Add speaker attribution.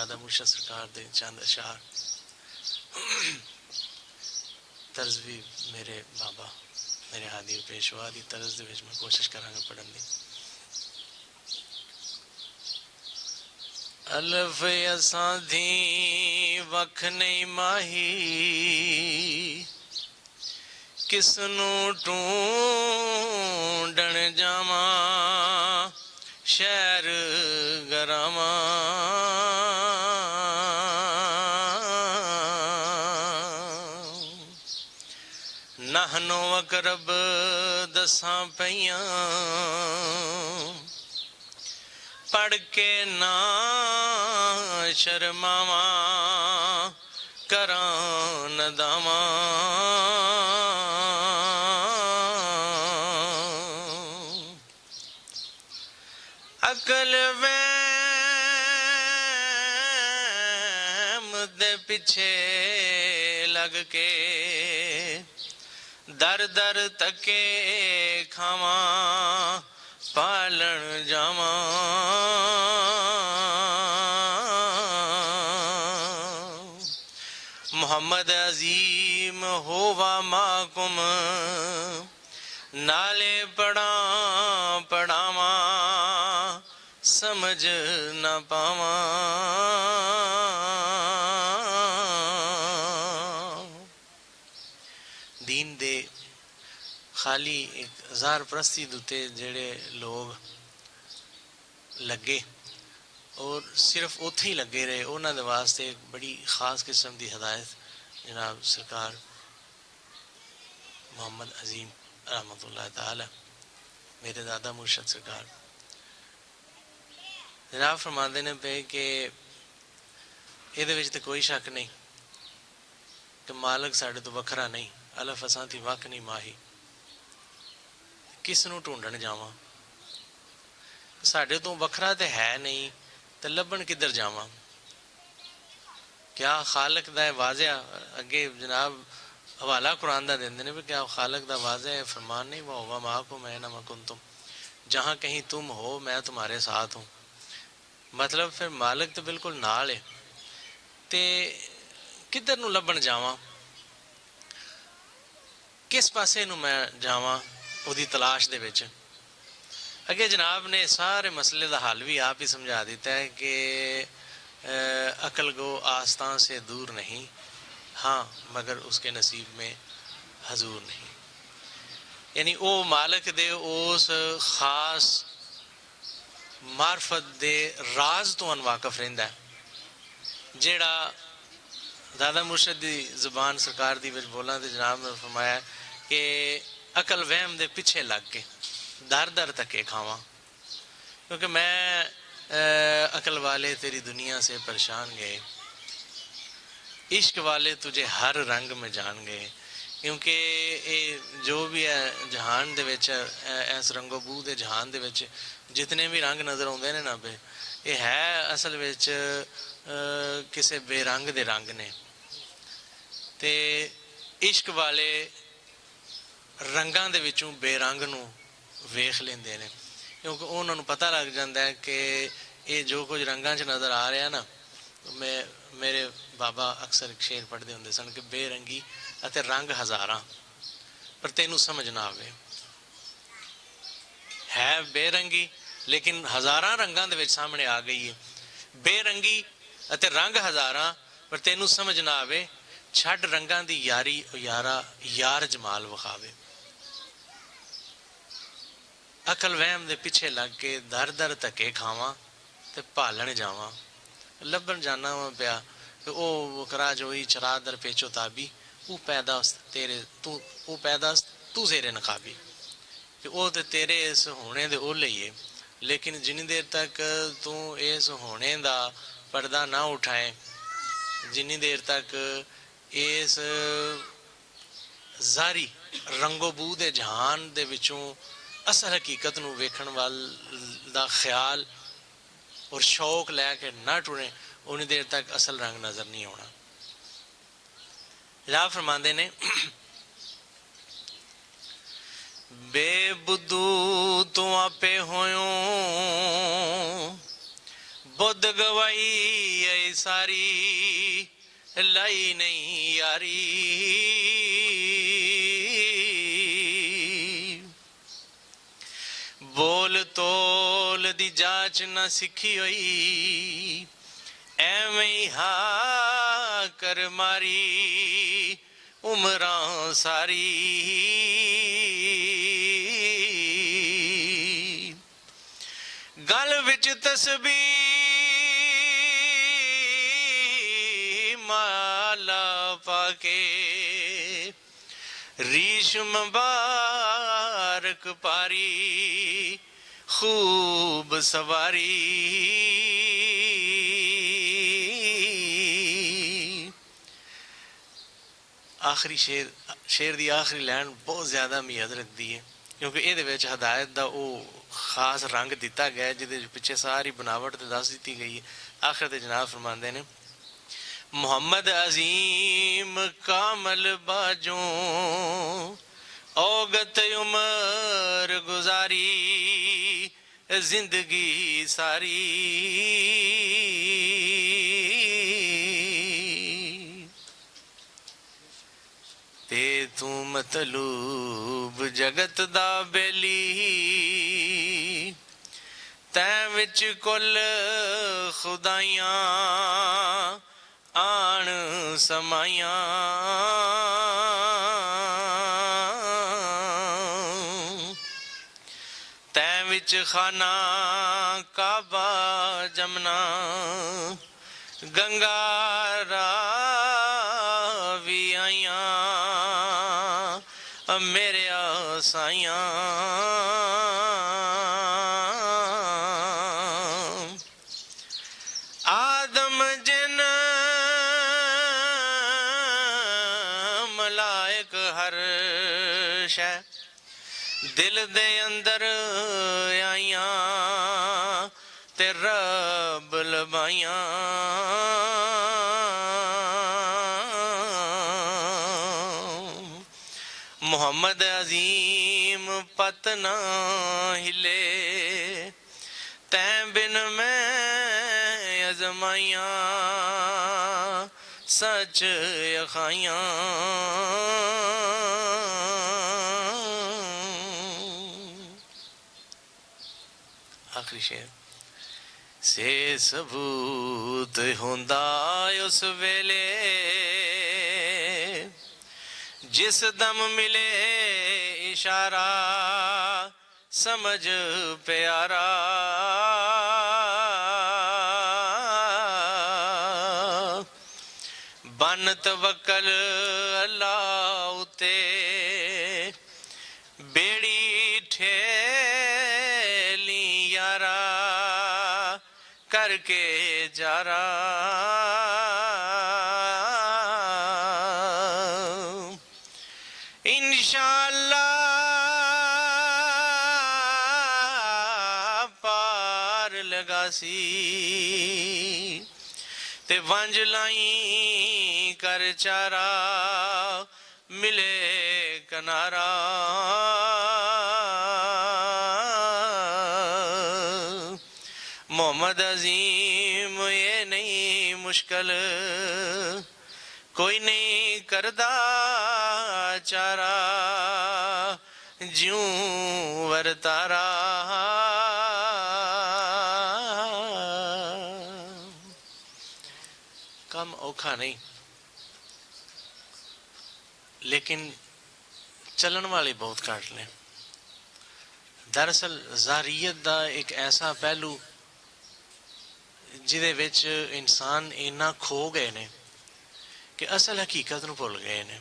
Speaker 1: दादा मुर्शद सरकार दे चंद अशार तर्ज भी मेरे बाबा मेरे हादी पेशवा की तर्ज दे विच मैं कोशिश करांगा पढ़न दी। अलफ असां दी वख नहीं माही किसनू ढूंढण जावा शहर गरावा नहनो अकरब दसां पईयां पढ़ के ना शर्मावा करां नदावा अकल वहम दे पिछे लग के दर दर तके खावा पालन जावा मोहम्मद अजीम होवा माकुम नाले पढ़ा पढ़ावा समझ न पावा दीन दे खाली एक जार परस्ती दुते जेड़े लोग लगे और सिर्फ उत्थे ही लगे रहे उन्होंने वास्ते एक बड़ी खास किस्म की हदायत जनाब सरकार मोहम्मद अजीम रहमतुल्लाह ताला मेरे दादा मुर्शद सरकार जनाब फरमाते ने पे कि ये तो कोई शक नहीं कि मालक साढ़े तो वखरा नहीं अलफ असां थी वख नहीं माही किस नूं ढूंढण जावां साढ़े तो वखरा तो है नहीं तो लभण किधर जावां क्या खालक दा वाज़े अगे जनाब हवाला कुरान दा देंदे ने भी क्या खालक दा वाज़े फरमान नहीं वह माकुम ऐनमा कुंतुम जहाँ कहीं तुम हो मैं तुम्हारे साथ हूँ मतलब फिर मालिक तो बिल्कुल नाल है ते किधर नूं लभण जावां किस पासे नूं मैं जावां उहदी तलाश दे विच अगे जनाब ने सारे मसले का हल भी आप ही समझा दिता है कि अकल गो आस्तां से दूर नहीं हाँ मगर उसके नसीब में हजूर नहीं यानी वो मालिक दे उस खास मार्फत दे राज तो अनवाकफ रहिंदा है जेड़ा दादा मुर्शद दी जुबान सरकार दी विच बोलां ते जनाब ने फरमाया कि अकल वहम दे पिछे लग के दर दर तके खावा क्योंकि मैं अकल वाले तेरी दुनिया से परेशान गए इश्क वाले तुझे हर रंग में जान गए क्योंकि ये जो भी है जहान दे विच इस रंगो बू दे जहान दे विच जितने भी रंग नज़र आते हैं ना पे ये है असल विच किसी बेरंग दे रंग ने ते इश्क वाले रंगां दे विचों बेरंग नूं वेख लेंदे ने क्योंकि उन्होंने पता लग जाता है कि ये जो कुछ रंगां च नज़र आ रहा ना मेरे बाबा अक्सर एक शेर पढ़ते होंदे सन कि बेरंगी अते रंग हज़ारां पर तेनू समझ ना आवे है बेरंगी लेकिन हज़ारां रंगां दे विच सामने आ गई है बेरंगी अते रंग हज़ारां पर तेनू समझ ना आवे छड़ रंगां दी यारी यारा यार जमाल विखावे अकल वहम दे पिछे लग के दर दर धक्के खावां ते भालन जावां लभन जाना वा पिया कि ओ वकरा जोई चरा दर पेचो ताबी वो पैदा तेरे तू पैदा तू जेरे नकाबी कि ओ ते तेरे इस होने दे ओले ही है लेकिन जिन्नी देर तक तू इस होने दा पर्दा ना उठाए जिन्नी देर तक इस जारी रंगो बू दे जहान दे विचों असल हकीकत नूं वेखण वाल दा ख्याल और शौक लैके ना टुरे उन्नी देर तक असल रंग नज़र नहीं आना। जनाब फरमांदे ने बेबुदू तू आपे होयो बुद्ध गवाई सारी लाई नहीं यारी। बोल तोल दी जाच ना सीखी होई ਐਵੇਂ ਹੀ ਹਾ ਕਰ ਮਾਰੀ ਉਮਰਾਂ ਸਾਰੀ। ਗਲ ਵਿੱਚ ਤਸਬੀਹ ਮਾਲਾ ਪਾ ਕੇ ਰੀਸ਼ ਮੁਬਾਰਕ ਪਾਰੀ ਖੂਬ ਸਵਾਰੀ। आखिरी शेर की आखिरी लाइन बहुत ज़्यादा अहमियत रखती है क्योंकि ये हदायत का वो खास रंग दिता गया जिहदे पिछे सारी बनावट तो दस दी गई है। आखिर ते जनाब फरमाते ने मुहम्मद अजीम कामल बाजों औगत उमर गुजारी जिंदगी सारी। ते तू मतलूब जगत दा बेली तैं विच कुल खुदाइयां आन समाइयां। तैं विच खाना काबा जमना गंगा रावी आइयां मेरे साइयां। आदम जिन मलाइक हर शै दिल दे अंदर आइयां ते रब लबाइयां। मोहम्मद अजीम पत ना हिले तैं बिन मैं अजमाइयां सच अखाइयां। आखिरी शेर से सबूत होंदा उस वेले जिस दम मिले इशारा समझ प्यारा। बन तवक्कल अल्लाह उते बेड़ी ठेली यारा करके जारा। इंशाअल्लाह पार लगासी ते वंज लाई कर चारा मिले किनारा। मोहम्मद अजीम ये नहीं मुश्किल कोई नहीं करदा चारा ज्यों वरतारा। कम औखा नहीं लेकिन चलन वाले बहुत घट ने। दरअसल ज़ारियत का एक ऐसा पहलू जिहदे विच इंसान इन्ना खो गए ने कि असल हकीकत नूं भुल गए ने।